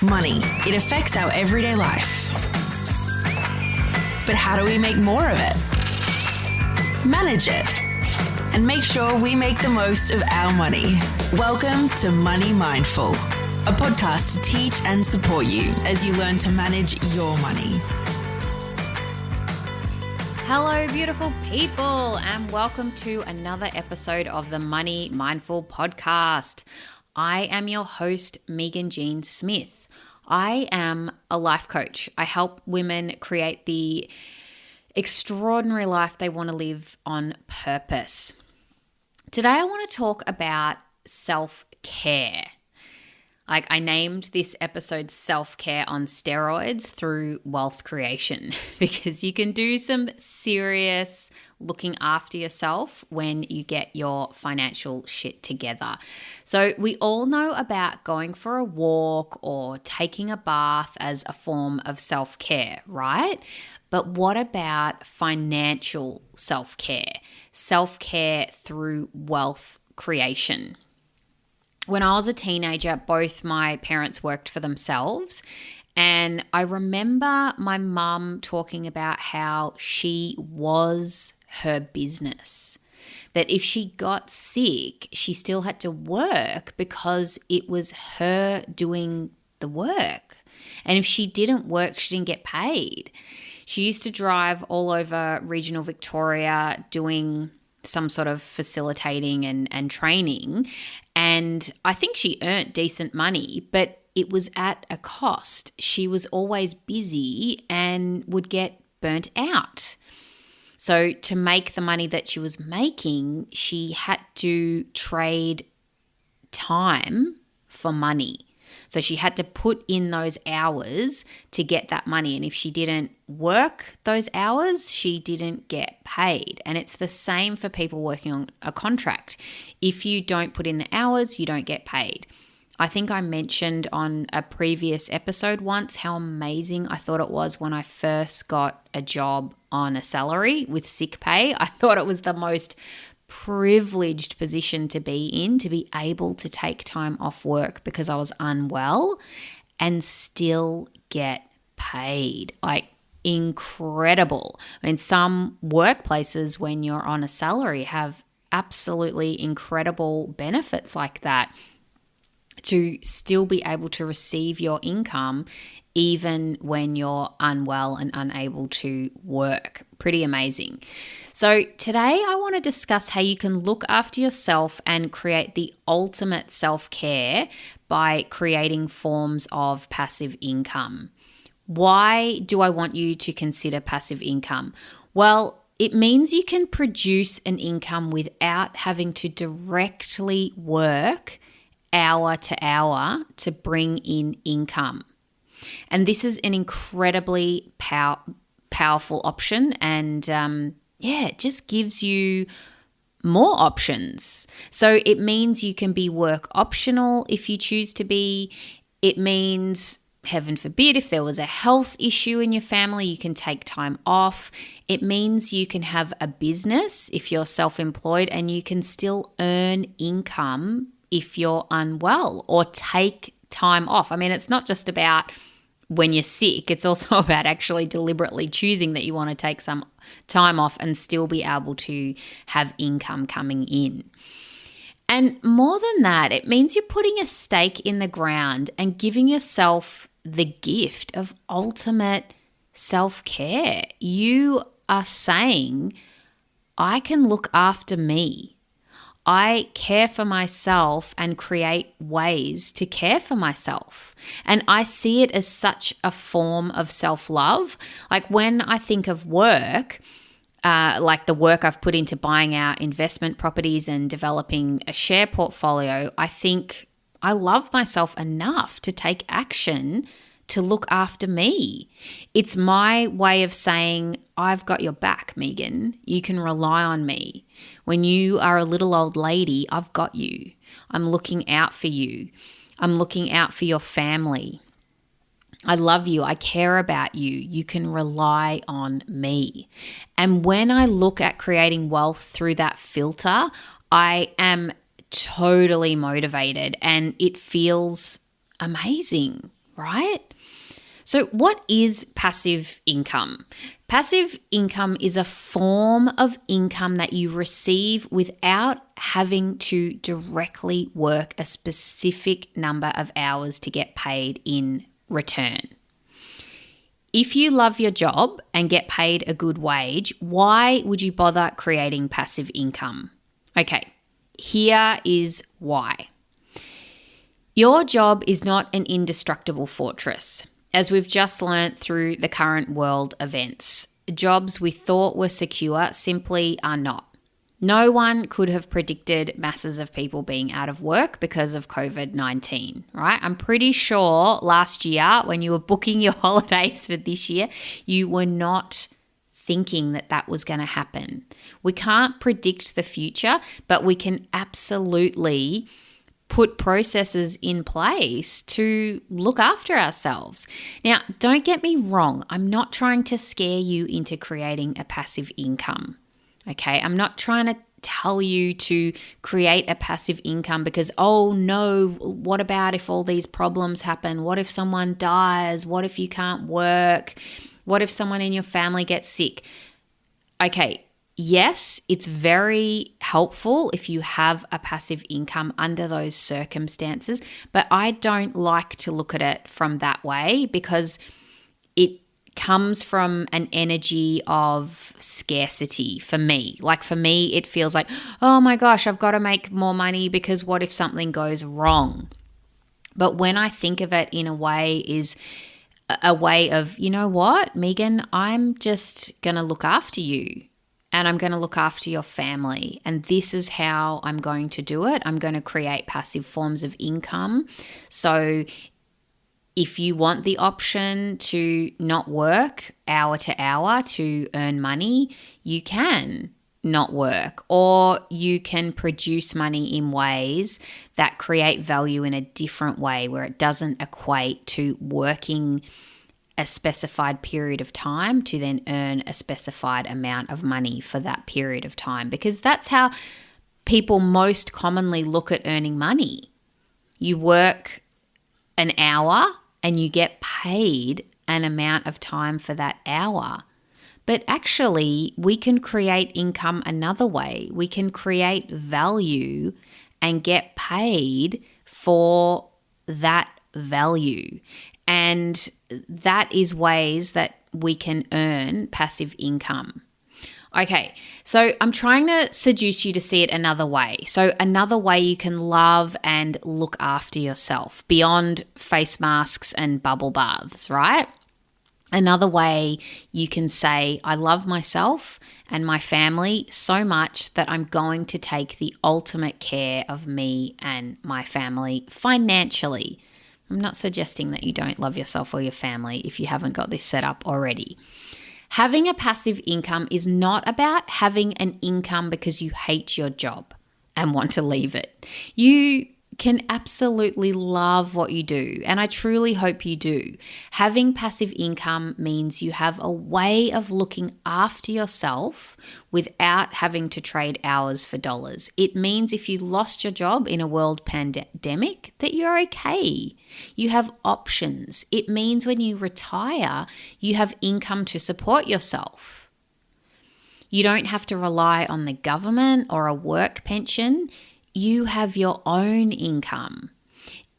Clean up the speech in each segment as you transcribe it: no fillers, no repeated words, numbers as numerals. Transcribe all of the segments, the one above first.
Money, it affects our everyday life. But how do we make more of it? Manage it. And make sure we make the most of our money. Welcome to Money Mindful, a podcast to teach and support you as you learn to manage your money. Hello, beautiful people, and welcome to another episode of the Money Mindful podcast. I am your host, Meaghan J Smith. I am a life coach. I help women create the extraordinary life they want to live on purpose. Today, I want to talk about self-care. Like, I named this episode Self-Care on Steroids through wealth creation because you can do some serious looking after yourself when you get your financial shit together. So we all know about going for a walk or taking a bath as a form of self-care, right? But what about financial self-care? Self-care through wealth creation. When I was a teenager, both my parents worked for themselves, and I remember my mum talking about how she was her business, that if she got sick, she still had to work because it was her doing the work. And if she didn't work, she didn't get paid. She used to drive all over regional Victoria doing some sort of facilitating and training. And I think she earned decent money, but it was at a cost. She was always busy and would get burnt out. So to make the money that she was making, she had to trade time for money. So she had to put in those hours to get that money. And if she didn't work those hours, she didn't get paid. And it's the same for people working on a contract. If you don't put in the hours, you don't get paid. I think I mentioned on a previous episode once how amazing I thought it was when I first got a job on a salary with sick pay. I thought it was the most privileged position to be able to take time off work because I was unwell and still get paid. Like, incredible. I mean, some workplaces when you're on a salary have absolutely incredible benefits like that, to still be able to receive your income even when you're unwell and unable to work. Pretty amazing. So today I want to discuss how you can look after yourself and create the ultimate self-care by creating forms of passive income. Why do I want you to consider passive income? Well, it means you can produce an income without having to directly work hour to hour to bring in income. And this is an incredibly powerful option, and it just gives you more options. So it means you can be work optional if you choose to be. It means, heaven forbid, if there was a health issue in your family, you can take time off. It means you can have a business if you're self-employed and you can still earn income if you're unwell or take time off. I mean, it's not just about when you're sick, it's also about actually deliberately choosing that you want to take some time off and still be able to have income coming in. And more than that, it means you're putting a stake in the ground and giving yourself the gift of ultimate self-care. You are saying, I can look after me. I care for myself and create ways to care for myself. And I see it as such a form of self-love. Like, when I think of work, like the work I've put into buying our investment properties and developing a share portfolio, I think I love myself enough to take action to look after me. It's my way of saying, I've got your back, Meaghan. You can rely on me. When you are a little old lady, I've got you. I'm looking out for you. I'm looking out for your family. I love you. I care about you. You can rely on me. And when I look at creating wealth through that filter, I am totally motivated and it feels amazing. right? So what is passive income? Passive income is a form of income that you receive without having to directly work a specific number of hours to get paid in return. If you love your job and get paid a good wage, why would you bother creating passive income? Okay, here is why. Your job is not an indestructible fortress. As we've just learnt through the current world events, jobs we thought were secure simply are not. No one could have predicted masses of people being out of work because of COVID-19, right? I'm pretty sure last year when you were booking your holidays for this year, you were not thinking that that was going to happen. We can't predict the future, but we can absolutely put processes in place to look after ourselves. Now, don't get me wrong. I'm not trying to scare you into creating a passive income. Okay, I'm not trying to tell you to create a passive income because, oh no, what about if all these problems happen? What if someone dies? What if you can't work? What if someone in your family gets sick? Okay, yes, it's very helpful if you have a passive income under those circumstances, but I don't like to look at it from that way because it comes from an energy of scarcity for me. Like for me, it feels like, oh my gosh, I've got to make more money because what if something goes wrong? But when I think of it in a way is a way of, you know what, Meaghan, I'm just going to look after you and I'm going to look after your family. And this is how I'm going to do it. I'm going to create passive forms of income. So if you want the option to not work hour to hour to earn money, you can not work, or you can produce money in ways that create value in a different way where it doesn't equate to working a specified period of time to then earn a specified amount of money for that period of time, because that's how people most commonly look at earning money. You work an hour and you get paid an amount of time for that hour. But actually, we can create income another way. We can create value and get paid for that value. And that is ways that we can earn passive income. Okay, so I'm trying to seduce you to see it another way. So another way you can love and look after yourself beyond face masks and bubble baths, right? Another way you can say, I love myself and my family so much that I'm going to take the ultimate care of me and my family financially. I'm not suggesting that you don't love yourself or your family if you haven't got this set up already. Having a passive income is not about having an income because you hate your job and want to leave it. You can absolutely love what you do, and I truly hope you do. Having passive income means you have a way of looking after yourself without having to trade hours for dollars. It means if you lost your job in a world pandemic, that you're okay. You have options. It means when you retire, you have income to support yourself. You don't have to rely on the government or a work pension. You have your own income.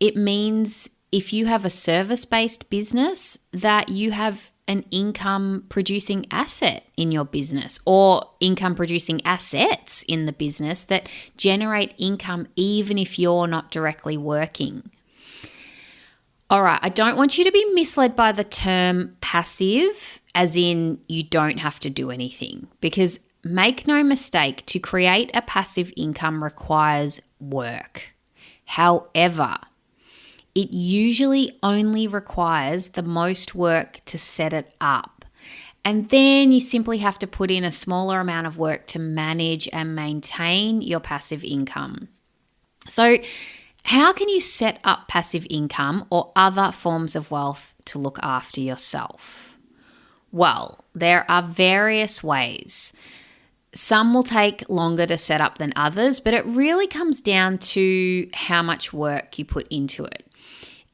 It means if you have a service-based business, that you have an income-producing asset in your business, or income-producing assets in the business that generate income even if you're not directly working. All right, I don't want you to be misled by the term passive, as in you don't have to do anything, because make no mistake, to create a passive income requires work. However, it usually only requires the most work to set it up. And then you simply have to put in a smaller amount of work to manage and maintain your passive income. So, how can you set up passive income or other forms of wealth to look after yourself? Well, there are various ways. Some will take longer to set up than others, but it really comes down to how much work you put into it.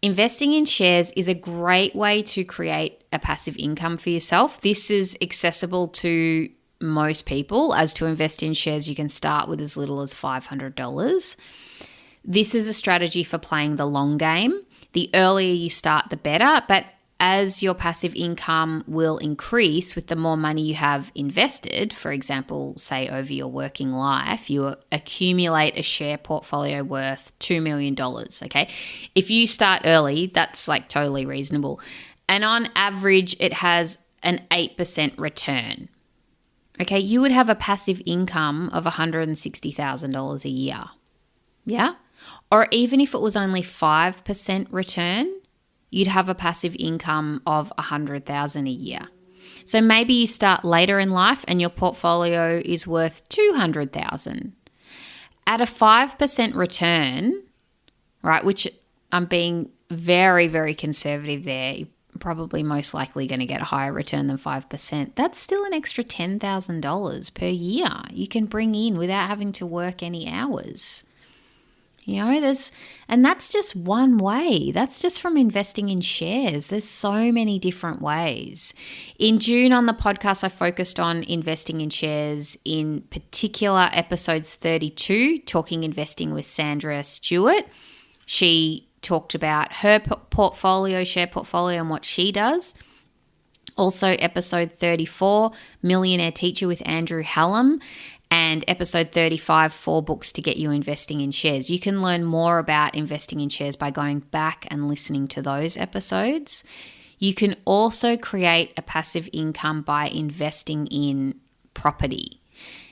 investing in shares is a great way to create a passive income for yourself. This is accessible to most people. As to invest in shares, you can start with as little as $500. This is a strategy for playing the long game. The earlier you start, the better. But as your passive income will increase with the more money you have invested, for example, say over your working life, you accumulate a share portfolio worth $2 million, okay? If you start early, that's like totally reasonable. And on average, it has an 8% return. Okay, you would have a passive income of $160,000 a year. Yeah? Or even if it was only 5% return, you'd have a passive income of $100,000 a year. So maybe you start later in life and your portfolio is worth $200,000. At a 5% return, right, which I'm being very, very conservative there, you're probably most likely going to get a higher return than 5%. That's still an extra $10,000 per year you can bring in without having to work any hours. You know, and that's just one way. That's just from investing in shares. There's so many different ways. In June on the podcast, I focused on investing in shares, in particular episodes 32, Talking Investing with Sandra Stewart. She talked about her share portfolio and what she does. Also episode 34, Millionaire Teacher with Andrew Hallam. And episode 35, 4 books to get you investing in shares. You can learn more about investing in shares by going back and listening to those episodes. You can also create a passive income by investing in property.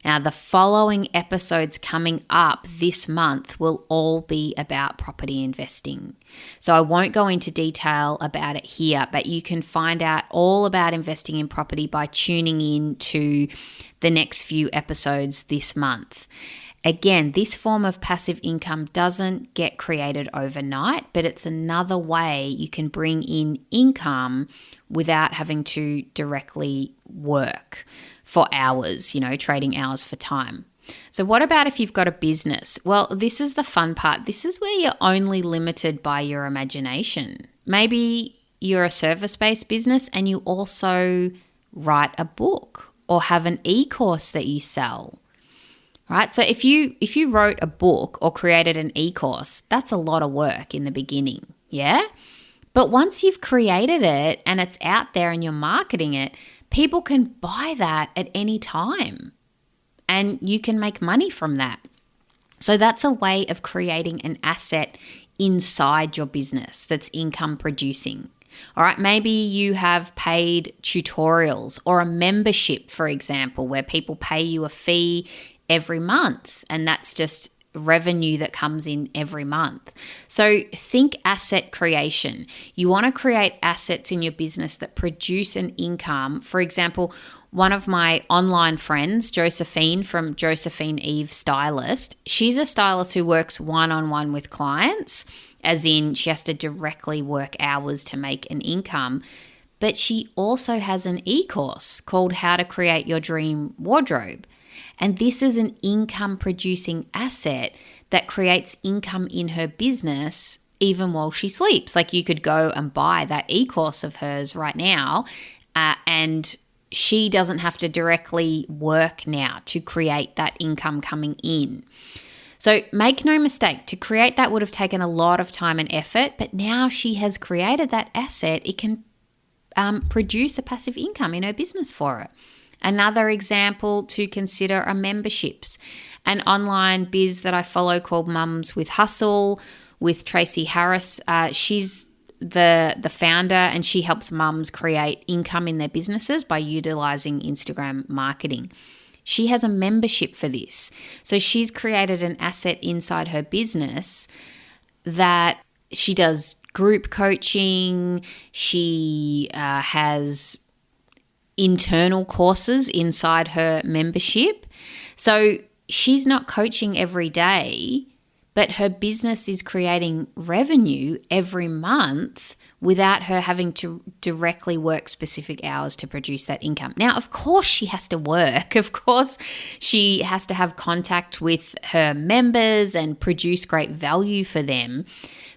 Now, the following episodes coming up this month will all be about property investing. So I won't go into detail about it here, but you can find out all about investing in property by tuning in to the next few episodes this month. Again, this form of passive income doesn't get created overnight, but it's another way you can bring in income without having to directly work for hours, trading hours for time. So what about if you've got a business? Well, this is the fun part. This is where you're only limited by your imagination. Maybe you're a service-based business and you also write a book or have an e-course that you sell. Right? So if you wrote a book or created an e-course, that's a lot of work in the beginning, yeah? But once you've created it and it's out there and you're marketing it, people can buy that at any time and you can make money from that. So that's a way of creating an asset inside your business that's income producing. All right, maybe you have paid tutorials or a membership, for example, where people pay you a fee every month and that's just revenue that comes in every month. So think asset creation. You want to create assets in your business that produce an income. For example, one of my online friends, Josephine from Josephine Eve Stylist, she's a stylist who works one-on-one with clients, as in she has to directly work hours to make an income. But she also has an e-course called How to Create Your Dream Wardrobe. And this is an income-producing asset that creates income in her business even while she sleeps. Like you could go and buy that e-course of hers right now and she doesn't have to directly work now to create that income coming in. So make no mistake, to create that would have taken a lot of time and effort, but now she has created that asset. It can produce a passive income in her business for her. Another example to consider are memberships. An online biz that I follow called Mums with Hustle with Tracy Harris. She's the founder and she helps mums create income in their businesses by utilizing Instagram marketing. She has a membership for this. So she's created an asset inside her business that she does group coaching. She has internal courses inside her membership. So she's not coaching every day, but her business is creating revenue every month without her having to directly work specific hours to produce that income. Now, of course, she has to work. Of course, she has to have contact with her members and produce great value for them,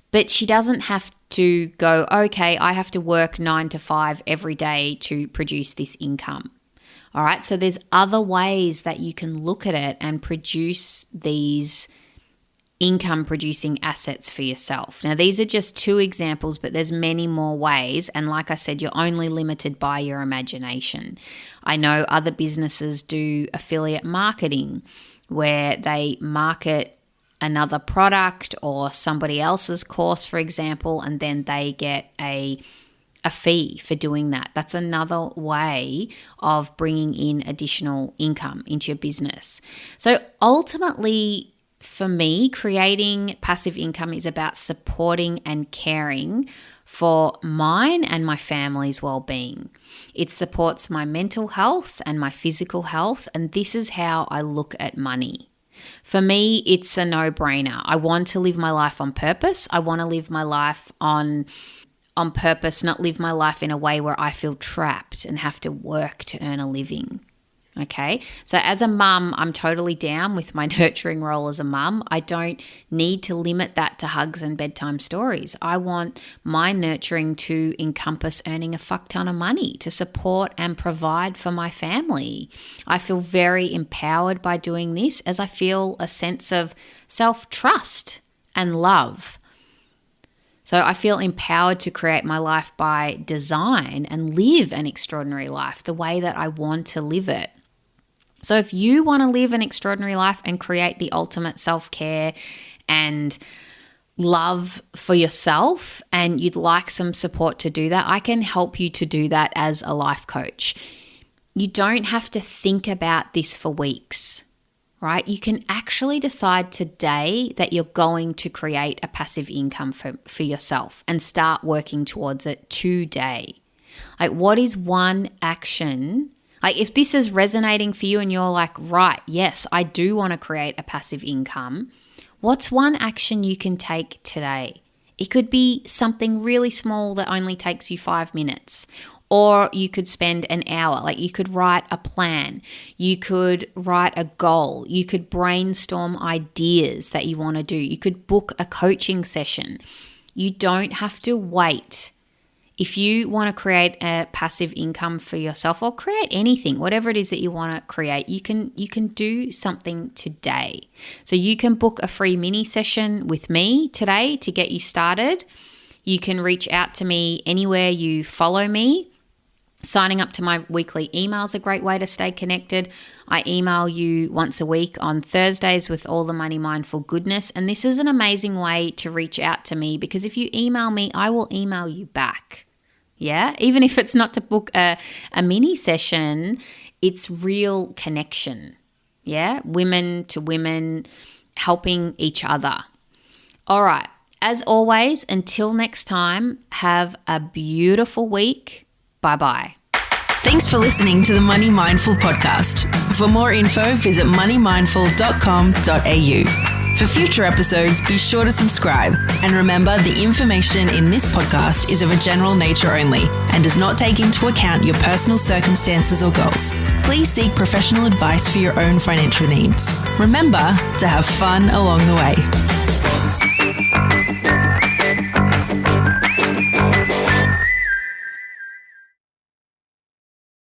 but she doesn't have to go, okay, I have to work 9 to 5 every day to produce this income. All right. So there's other ways that you can look at it and produce these income producing assets for yourself. Now, these are just 2 examples, but there's many more ways. And like I said, you're only limited by your imagination. I know other businesses do affiliate marketing where they market another product or somebody else's course, for example, and then they get a fee for doing that. That's another way of bringing in additional income into your business. So ultimately, for me, creating passive income is about supporting and caring for mine and my family's well-being. It supports my mental health and my physical health, and this is how I look at money. For me, it's a no-brainer. I want to live my life on purpose. I want to live my life on purpose, not live my life in a way where I feel trapped and have to work to earn a living. Okay, so as a mum, I'm totally down with my nurturing role as a mum. I don't need to limit that to hugs and bedtime stories. I want my nurturing to encompass earning a fuck ton of money to support and provide for my family. I feel very empowered by doing this, as I feel a sense of self-trust and love. So I feel empowered to create my life by design and live an extraordinary life the way that I want to live it. So if you want to live an extraordinary life and create the ultimate self-care and love for yourself, and you'd like some support to do that, I can help you to do that as a life coach. You don't have to think about this for weeks, right? You can actually decide today that you're going to create a passive income for yourself and start working towards it today. Like, what is one action? Like, if this is resonating for you and you're like, right, yes, I do want to create a passive income, what's one action you can take today? It could be something really small that only takes you 5 minutes, or you could spend an hour. Like, you could write a plan, you could write a goal, you could brainstorm ideas that you want to do, you could book a coaching session. You don't have to wait. If you want to create a passive income for yourself, or create anything, whatever it is that you want to create, you can do something today. So you can book a free mini session with me today to get you started. You can reach out to me anywhere you follow me. Signing up to my weekly email is a great way to stay connected. I email you once a week on Thursdays with all the money mindful goodness. And this is an amazing way to reach out to me, because if you email me, I will email you back. Yeah, even if it's not to book a mini session, it's real connection. Yeah, women to women helping each other. All right, as always, until next time, have a beautiful week. Bye-bye. Thanks for listening to the Money Mindful podcast. For more info, visit moneymindful.com.au. For future episodes, be sure to subscribe. And remember, the information in this podcast is of a general nature only and does not take into account your personal circumstances or goals. Please seek professional advice for your own financial needs. Remember to have fun along the way.